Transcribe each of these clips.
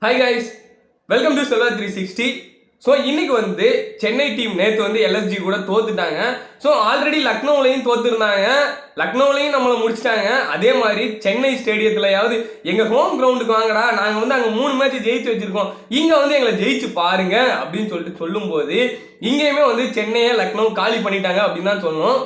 Hi guys, welcome to Selva 360. So இன்னைக்கு வந்து Chennai team நேற்று வந்து எல்எஸ்ஜி கூட தோத்துட்டாங்க. ஸோ ஆல்ரெடி லக்னோவிலையும் தோத்துருந்தாங்க, லக்னோவிலையும் நம்மளை முடிச்சிட்டாங்க. அதே மாதிரி சென்னை ஸ்டேடியத்திலையாவது எங்கள் ஹோம் கிரவுண்டுக்கு வாங்கடா, நாங்கள் வந்து அங்கே 3 மேட்ச் ஜெயிச்சு வச்சிருக்கோம், இங்கே வந்து எங்களை ஜெயிச்சு பாருங்க அப்படின்னு சொல்லிட்டு சொல்லும்போது இங்கேயுமே வந்து சென்னையை லக்னோ காலி பண்ணிட்டாங்க அப்படின்னு தான் சொல்லணும்.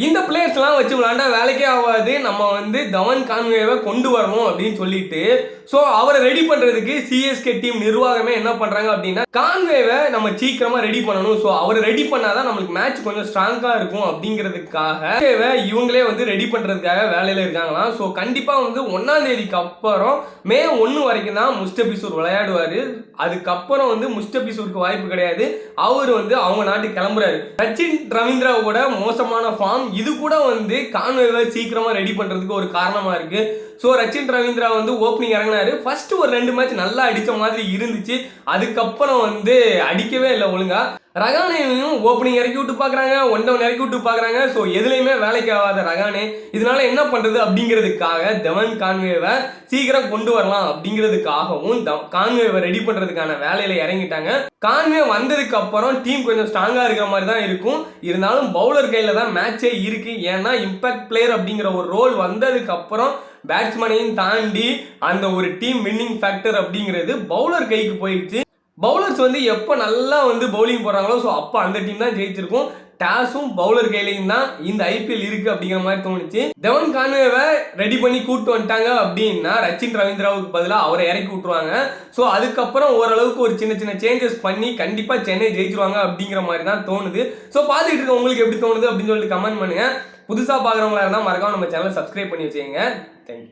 இந்த பிளேயர்ஸ்லாம் வச்சு விளாண்டா வேலைக்கே ஆகாது, நம்ம வந்து தவன் கான்வேவை கொண்டு வரணும் அப்படின்னு சொல்லிட்டு ஸோ அவரை ரெடி பண்ணுறதுக்கு சிஎஸ்கே டீம் நிர்வாகமே என்ன பண்ணுறாங்க அப்படின்னா, கான்வேவை நம்ம சீக்கிரமாக ரெடி பண்ணணும், ஸோ அவரை ரெடி பண்ணாதான் நம்மளுக்கு மேட்ச் கொஞ்சம் ஸ்ட்ராங்காக இருக்கும் அப்படிங்கிறதுக்காக இவங்களே வந்து ரெடி பண்ணுறதுக்காக வேலையில் இருக்காங்களாம். ஸோ கண்டிப்பாக வந்து 1ஆம் தேதிக்கு அப்புறம் மே 1 வரைக்கும் தான் முஸ்டபிசூர் விளையாடுவார். அதுக்கப்புறம் வந்து முஸ்டபிசூருக்கு வாய்ப்பு கிடையாது, அவர் வந்து அவங்க நாட்டுக்கு கிளம்புறாரு. சச்சின் ரவீந்திராவோட மோசமான ஃபார்ம் இது கூட வந்து கான்வேவை சீக்கிரமாக ரெடி பண்ணுறதுக்கு ஒரு காரணமாக இருக்குது. ஸோ சச்சின் ரவீந்திரா வந்து ஓப்பனிங் இறங்கினாரு, ஃபர்ஸ்ட் ஒரு 2 மேட்ச் நல்லா அடித்த மாதிரி இருந்துச்சு, அதுக்கப்புறம் வந்து அடிக்கவே இல்லை ஒழுங்கா. ரகானேவையும் ஓப்பனிங் இறக்கி விட்டு பார்க்குறாங்க, 1 டவுன் இறக்கி விட்டு பார்க்குறாங்க. ஸோ எதுலையுமே வேலைக்கு ஆகாத ரகானே இதனால என்ன பண்ணுறது அப்படிங்கிறதுக்காக தவன் கான்வேவை சீக்கிரம் கொண்டு வரலாம் அப்படிங்கிறதுக்காகவும் கான்வேவை ரெடி பண்ணுறதுக்கான வேலையில் இறங்கிட்டாங்க. கான்வே வந்ததுக்கு அப்புறம் டீம் கொஞ்சம் ஸ்ட்ராங்காக இருக்கிற மாதிரி தான் இருக்கும், இருந்தாலும் பவுலர் கையில் தான் மேட்சே இருக்குது. ஏன்னா இம்பாக்ட் பிளேயர் அப்படிங்கிற ஒரு ரோல் வந்ததுக்கு அப்புறம் பேட்ஸ்மேனையும் தாண்டி அந்த ஒரு டீம் வின்னிங் ஃபேக்டர் அப்படிங்கிறது பவுலர் கைக்கு போயிடுச்சு. பவுலர்ஸ் வந்து எப்போ நல்லா வந்து பவுலிங் போடுறாங்களோ ஸோ அப்போ அந்த டீம் தான் ஜெயிச்சிருக்கும். டாஸும் பவுலர் கையிலையும் தான் இந்த ஐபிஎல் இருக்கு அப்படிங்கிற மாதிரி தோணுச்சு. தவன் கான்வேவை ரெடி பண்ணி கூப்பிட்டு வந்துட்டாங்க அப்படின்னா சச்சின் ரவீந்திராவுக்கு பதிலாக அவரை இறக்கி விட்டுருவாங்க. ஸோ அதுக்கப்புறம் ஓரளவுக்கு ஒரு சின்ன சின்ன சேஞ்சஸ் பண்ணி கண்டிப்பாக சென்னை ஜெயிச்சிருவாங்க அப்படிங்கிற மாதிரி தான் தோணுது. ஸோ பார்த்துட்டு இருக்க உங்களுக்கு எப்படி தோணுது அப்படின்னு சொல்லிட்டு கமெண்ட் பண்ணுங்க. புதுசாக பார்க்குறவங்களா இருந்தால் மறக்காம நம்ம சேனலை சப்ஸ்கிரைப் பண்ணி வச்சுக்கோங்க. தேங்க்யூ.